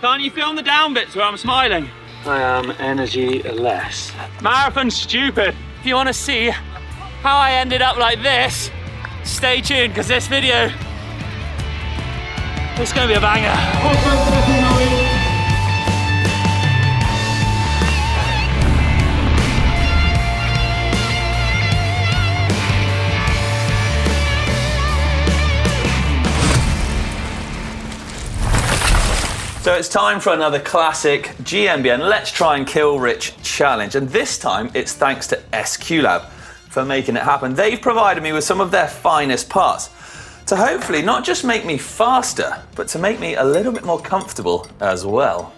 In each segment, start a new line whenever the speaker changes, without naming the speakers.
Can't you film the down bits where I'm smiling?
I am energy-less.
Marathon's stupid. If you want to see how I ended up like this, stay tuned, because this video is going to be a banger. So it's time for another classic GMBN Let's Try and Kill Rich challenge. And this time it's thanks to SQLab for making it happen. They've provided me with some of their finest parts to hopefully not just make me faster, but to make me a little bit more comfortable as well.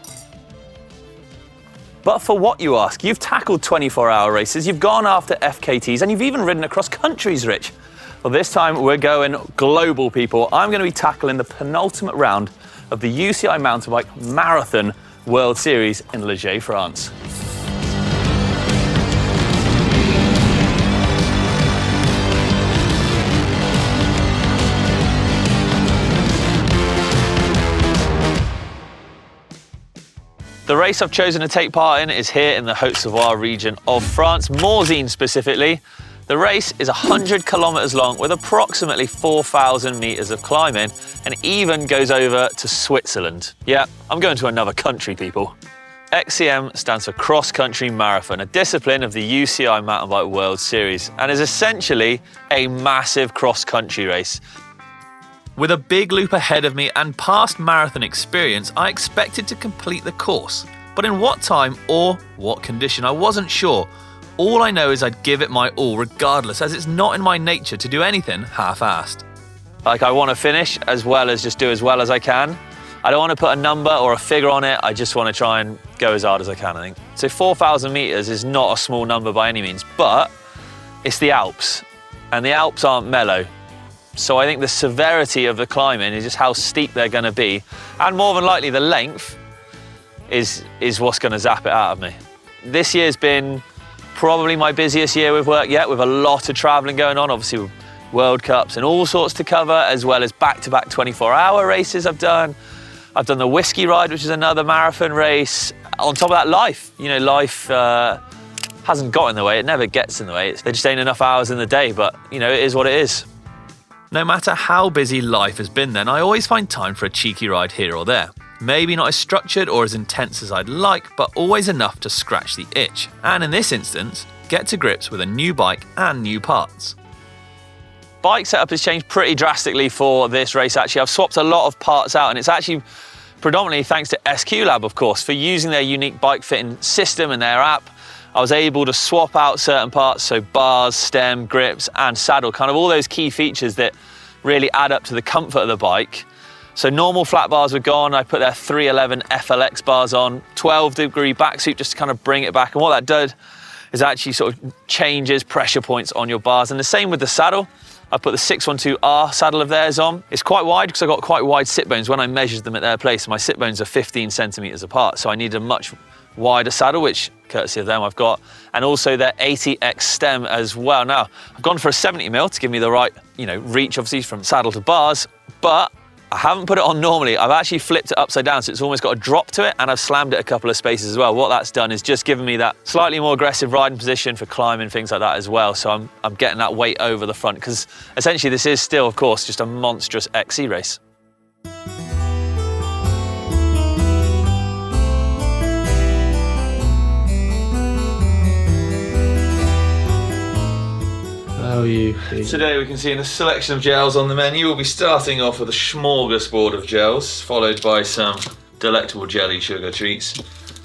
But for what, you ask? You've tackled 24-hour races, you've gone after FKTs, and you've even ridden across countries, Rich. Well, this time we're going global, people. I'm going to be tackling the penultimate round of the UCI Mountain Bike Marathon World Series in Liège, France. The race I've chosen to take part in is here in the Haute-Savoie region of France, Morzine specifically. The race is 100 kilometers long with approximately 4,000 meters of climbing and even goes over to Switzerland. Yeah, I'm going to another country, people. XCM stands for Cross Country Marathon, a discipline of the UCI Mountain Bike World Series, and is essentially a massive cross-country race. With a big loop ahead of me and past marathon experience, I expected to complete the course. But in what time or what condition, I wasn't sure. All I know is I'd give it my all regardless, as it's not in my nature to do anything half-assed. Like, I want to finish as well as just do as well as I can. I don't want to put a number or a figure on it, I just want to try and go as hard as I can, I think. So 4,000 meters is not a small number by any means, but it's the Alps, and the Alps aren't mellow. So I think the severity of the climbing is just how steep they're going to be, and more than likely the length is what's going to zap it out of me. This year's been probably my busiest year with work yet, with a lot of traveling going on, obviously with World Cups and all sorts to cover, as well as back-to-back 24-hour races I've done. I've done the Whiskey Ride, which is another marathon race. On top of that, life. You know, life hasn't got in the way, it never gets in the way. There just ain't enough hours in the day, but you know, it is what it is. No matter how busy life has been then, I always find time for a cheeky ride here or there. Maybe not as structured or as intense as I'd like, but always enough to scratch the itch. And in this instance, get to grips with a new bike and new parts. Bike setup has changed pretty drastically for this race, actually. I've swapped a lot of parts out, and it's actually predominantly thanks to SQLab, of course, for using their unique bike fitting system and their app. I was able to swap out certain parts, so bars, stem, grips, and saddle, kind of all those key features that really add up to the comfort of the bike. So normal flat bars were gone. I put their 311 FLX bars on, 12-degree back suit just to kind of bring it back. And what that does is actually sort of changes pressure points on your bars. And the same with the saddle. I put the 612R saddle of theirs on. It's quite wide because I've got quite wide sit bones. When I measured them at their place, my sit bones are 15 centimeters apart. So I need a much wider saddle, which courtesy of them I've got. And also their 80X stem as well. Now, I've gone for a 70mm to give me the right, reach obviously from saddle to bars, but I haven't put it on normally. I've actually flipped it upside down, so it's almost got a drop to it, and I've slammed it a couple of spaces as well. What that's done is just given me that slightly more aggressive riding position for climbing, things like that as well. So I'm getting that weight over the front, because essentially this is still, of course, just a monstrous XC race.
How are you?
Today we can see in a selection of gels on the menu. We'll be starting off with a smorgasbord of gels, followed by some delectable jelly sugar treats.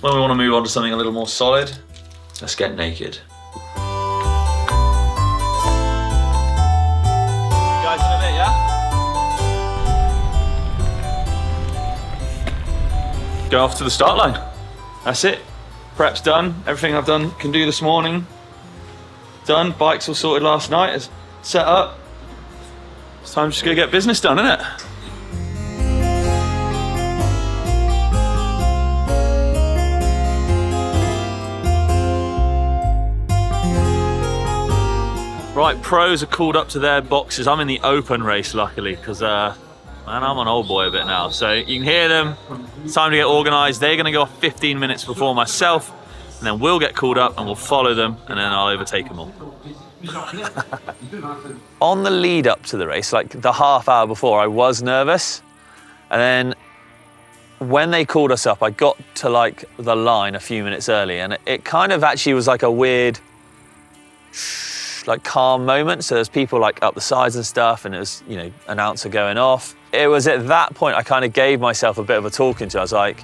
When we want to move on to something a little more solid, let's get naked. Guys, in a bit, yeah? Go off to the start line. That's it. Prep's done. Everything I've done can do this morning. Done. Bikes all sorted last night. It's set up. It's time to just go get business done, isn't it? Right, pros are called up to their boxes. I'm in the open race, luckily, because Man, I'm an old boy a bit now, so you can hear them. It's time to get organised. They're going to go off 15 minutes before myself, and then we'll get called up and we'll follow them, and then I'll overtake them all. On the lead up to the race, like the half hour before, I was nervous, and then when they called us up, I got to like the line a few minutes early, and it kind of actually was like a weird, like calm moment. So there's people like up the sides and stuff, and it was, you know, announcer going off. It was at that point I kind of gave myself a bit of a talking to. I was like,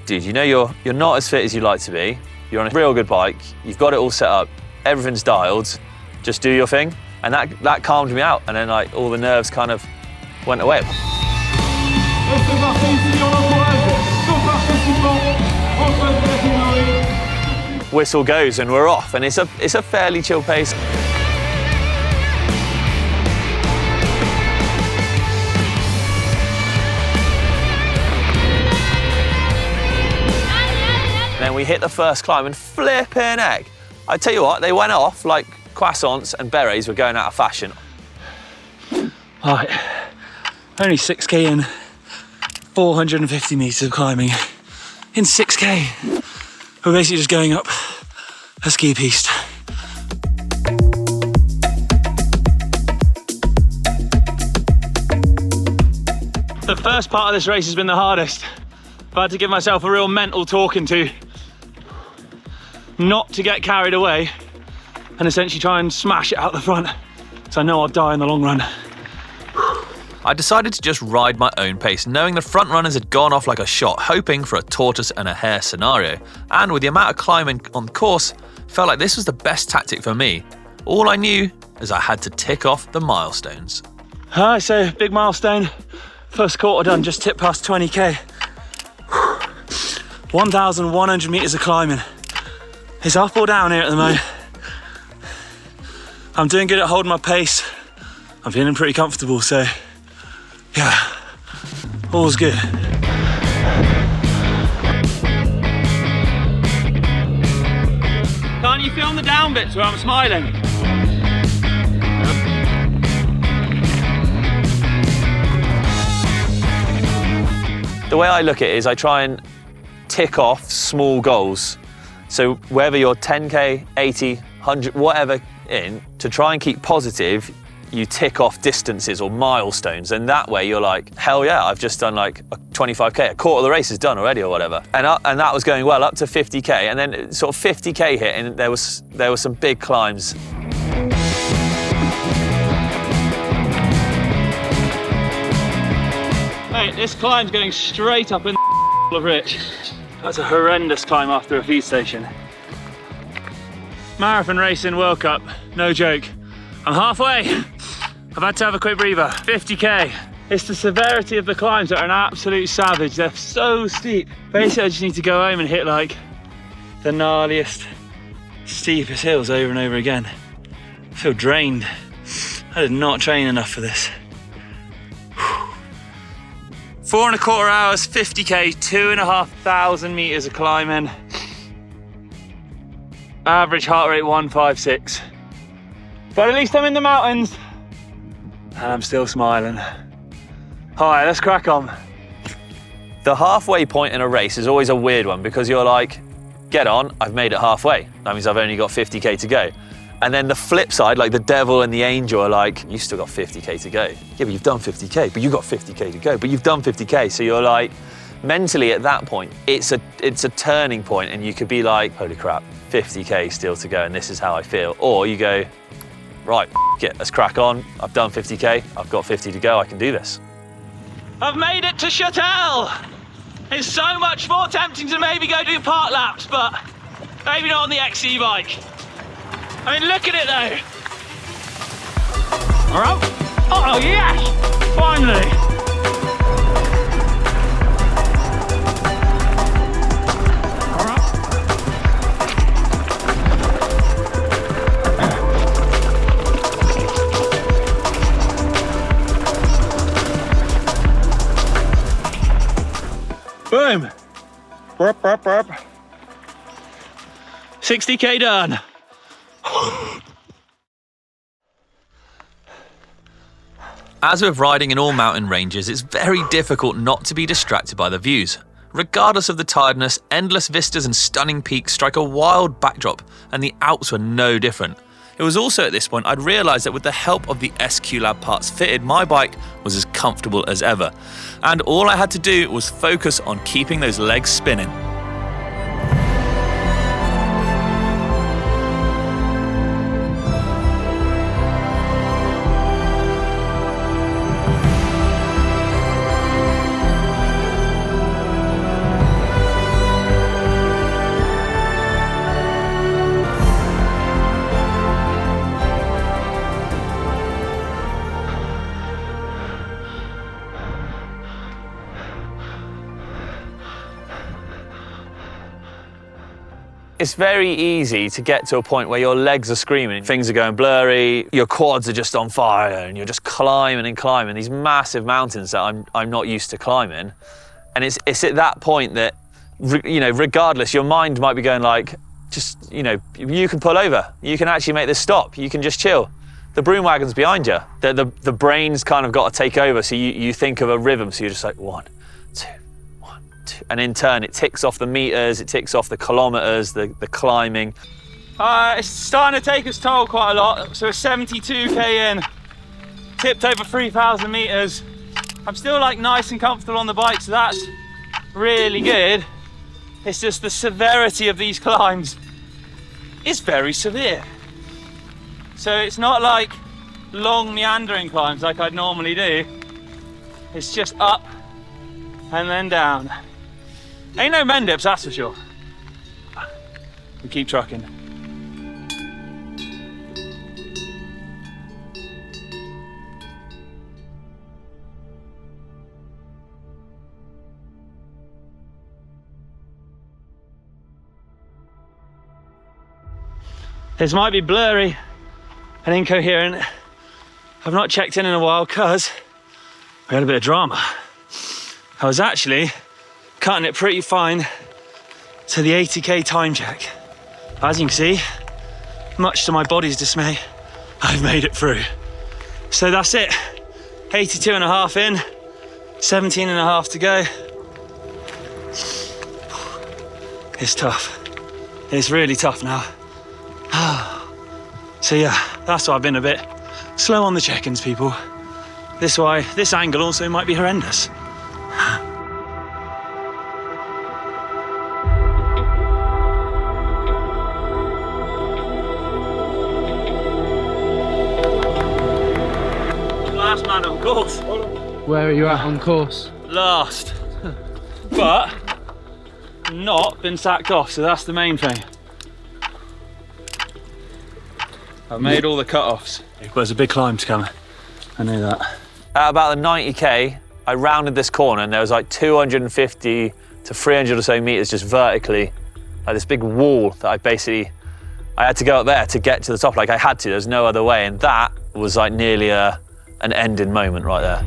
dude, you know you're not as fit as you'd like to be. You're on a real good bike. You've got it all set up. Everything's dialed. Just do your thing. And that calmed me out. And then like all the nerves kind of went away. Whistle goes and we're off, and it's a fairly chill pace. Then we hit the first climb and flipping heck. I tell you what, they went off like croissants and berets were going out of fashion.
Right, only 6k in, 450 metres of climbing. In 6k, we're basically just going up a ski piste. The first part of this race has been the hardest. I've had to give myself a real mental talking to, not to get carried away and essentially try and smash it out the front, so I know I'll die in the long run.
I decided to just ride my own pace, knowing the front runners had gone off like a shot, hoping for a tortoise and a hare scenario. And with the amount of climbing on the course, felt like this was the best tactic for me. All I knew is I had to tick off the milestones.
So big milestone, first quarter done, just tipped past 20k. 1,100 metres of climbing. It's up or down here at the moment. I'm doing good at holding my pace. I'm feeling pretty comfortable, so yeah, all's good. Can't you film the down bits where I'm smiling?
The way I look at it is I try and tick off small goals. So whether you're 10k, 80, 100, whatever in, to try and keep positive, you tick off distances or milestones, and that way you're like, hell yeah, I've just done like a 25k, a quarter of the race is done already or whatever. And that was going well up to 50k, and then sort of 50k hit, and there were some big climbs.
Mate, this climb's going straight up in the of Rich. That's a horrendous climb after a feed station. Marathon racing World Cup, no joke. I'm halfway. I've had to have a quick breather. 50k. It's the severity of the climbs that are an absolute savage. They're so steep. Basically, I just need to go home and hit like the gnarliest, steepest hills over and over again. I feel drained. I did not train enough for this. 4.25 hours, 50k, 2,500 metres of climbing. Average heart rate 156. But at least I'm in the mountains and I'm still smiling. All right, let's crack on.
The halfway point in a race is always a weird one because you're like, get on, I've made it halfway. That means I've only got 50k to go. And then the flip side, like the devil and the angel are like, you still got 50k to go. Yeah, but you've done 50k, but you've got 50k to go, but you've done 50k. So you're like, mentally at that point, it's a turning point, and you could be like, holy crap, 50k still to go, and this is how I feel. Or you go, right, let's crack on. I've done 50k, I've got 50 to go, I can do this.
I've made it to Cercles. It's so much more tempting to maybe go do park laps, but maybe not on the XC bike. I mean, look at it though. All right. Oh yes, finally. All right. Boom. Burp, burp, burp. 60k done.
As with riding in all mountain ranges, it's very difficult not to be distracted by the views. Regardless of the tiredness, endless vistas and stunning peaks strike a wild backdrop, and the Alps were no different. It was also at this point I'd realised that with the help of the SQ Lab parts fitted, my bike was as comfortable as ever. And all I had to do was focus on keeping those legs spinning. It's very easy to get to a point where your legs are screaming, things are going blurry, your quads are just on fire, and you're just climbing and climbing these massive mountains that I'm not used to climbing. And it's at that point that, you know, regardless, your mind might be going like, just, you know, you can pull over, you can actually make this stop, you can just chill. The broom wagon's behind you. The brain's kind of got to take over, so you think of a rhythm, so you're just like 1, 2. And in turn, it ticks off the meters, it ticks off the kilometers, the climbing.
It's starting to take its toll quite a lot. So 72k in, tipped over 3,000 meters. I'm still like nice and comfortable on the bike, so that's really good. It's just the severity of these climbs is very severe. So it's not like long meandering climbs like I'd normally do. It's just up and then down. Ain't no men dips, that's for sure. We keep trucking. This might be blurry and incoherent. I've not checked in a while because we had a bit of drama. I was actually cutting it pretty fine to the 80k time check. As you can see, much to my body's dismay, I've made it through. So that's it, 82.5 in, 17.5 to go. It's tough. It's really tough now. So yeah, that's why I've been a bit slow on the check-ins, people. This angle also might be horrendous. Last man on course.
Where are you at on course?
Last. But not been sacked off, so that's the main thing. I've made all the cut-offs. But there's a big climb to come. I knew that.
At about the 90k, I rounded this corner and there was like 250 to 300 or so meters just vertically, like this big wall that I had to go up there to get to the top. Like I had to, there's no other way. And that was like nearly an ending moment right there.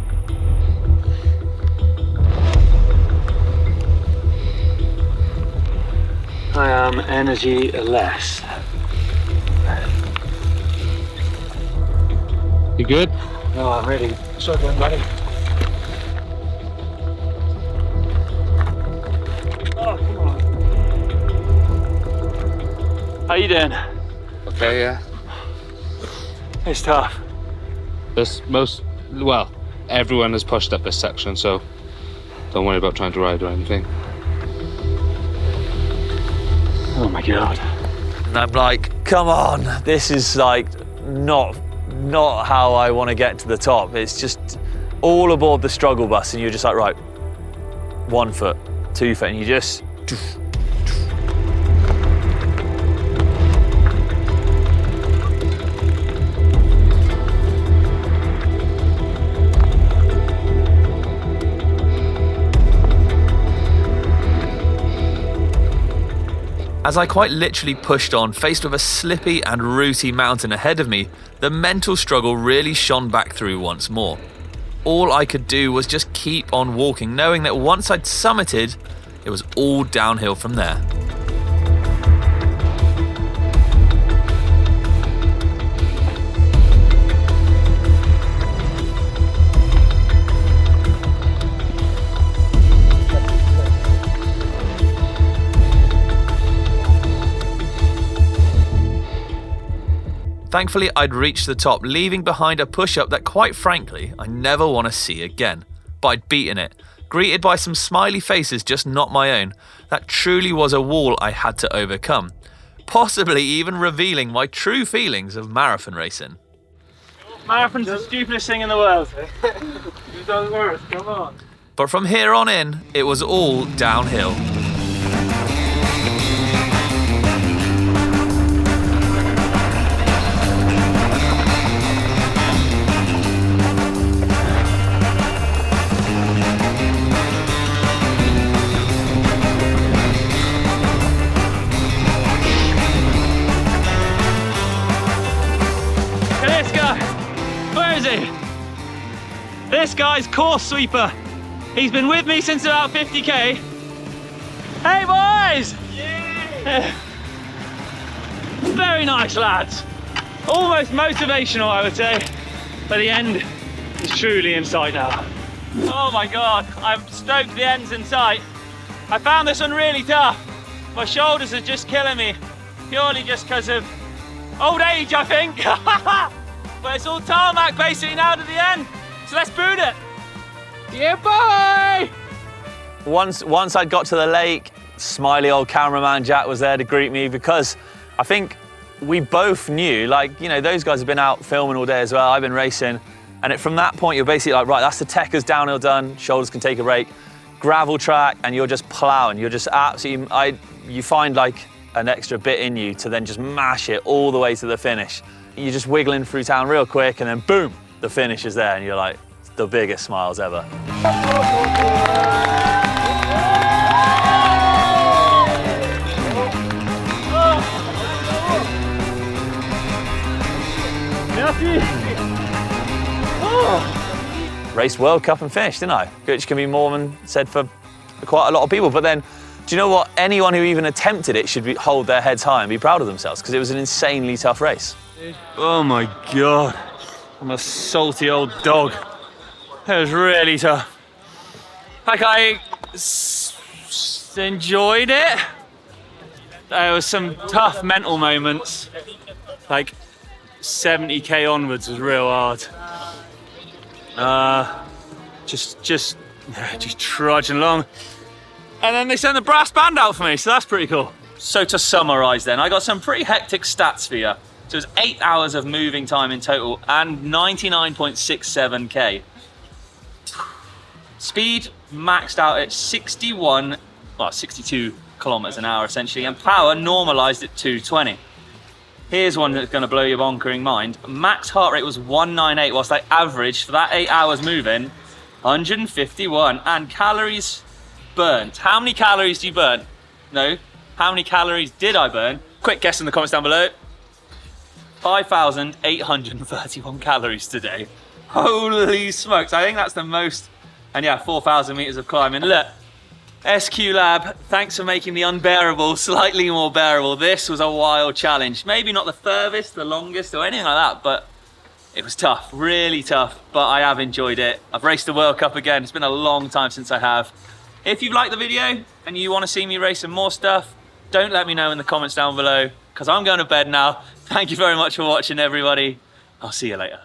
I am energy-less.
You good?
No, I'm really struggling, buddy. Oh, come on. How you doing?
Okay, yeah.
It's tough.
Everyone has pushed up this section, so don't worry about trying to ride or anything.
Oh my God.
And I'm like, come on, this is like not how I want to get to the top. It's just all aboard the struggle bus and you're just like, right, 1 foot, 2 foot, and you just... As I quite literally pushed on, faced with a slippy and rooty mountain ahead of me, the mental struggle really shone back through once more. All I could do was just keep on walking, knowing that once I'd summited, it was all downhill from there. Thankfully, I'd reached the top, leaving behind a push-up that, quite frankly, I never want to see again. But I'd beaten it, greeted by some smiley faces just not my own. That truly was a wall I had to overcome, possibly even revealing my true feelings of marathon racing.
Marathon's the stupidest thing in the world. You've done worse, come on.
But from here on in, it was all downhill.
This guy's course sweeper. He's been with me since about 50k. Hey boys! Yeah. Very nice lads. Almost motivational, I would say. But the end is truly in sight now. Oh my God, I'm stoked the end's in sight. I found this one really tough. My shoulders are just killing me. Purely just because of old age, I think. But it's all tarmac basically now to the end. So let's boot it. Yeah, boy!
Once I'd got to the lake, smiley old cameraman Jack was there to greet me, because I think we both knew, like, you know, those guys have been out filming all day as well. I've been racing. And from that point, you're basically like, right, that's the Techers downhill done. Shoulders can take a break. Gravel track, and you're just plowing. You're just absolutely, you find like an extra bit in you to then just mash it all the way to the finish. You're just wiggling through town real quick, and then boom, the finish is there, and you're like, the biggest smiles ever. Raced World Cup and finished, didn't I? Which can be more than said for quite a lot of people. But then, do you know what? Anyone who even attempted it should hold their heads high and be proud of themselves, because it was an insanely tough race.
Oh my God. I'm a salty old dog. It was really tough. Like, I enjoyed it. There was some tough mental moments. Like 70k onwards was real hard. Just trudging along. And then they sent the brass band out for me, so that's pretty cool. So to summarise then, I got some pretty hectic stats for you. So it was 8 hours of moving time in total and 99.67k. Speed maxed out at 62 kilometers an hour essentially, and power normalized at 220. Here's one that's going to blow your bonkering mind. Max heart rate was 198, whilst I averaged for that 8 hours moving 151. And calories burnt. How many calories do you burn? No. How many calories did I burn? Quick guess in the comments down below. 5,831 calories today. Holy smokes, I think that's the most. And yeah, 4,000 meters of climbing. Look, SQ Lab, thanks for making the unbearable slightly more bearable. This was a wild challenge. Maybe not the furthest, the longest, or anything like that, but it was tough, really tough, but I have enjoyed it. I've raced the World Cup again. It's been a long time since I have. If you've liked the video and you want to see me race some more stuff, don't let me know in the comments down below, because I'm going to bed now. Thank you very much for watching, everybody. I'll see you later.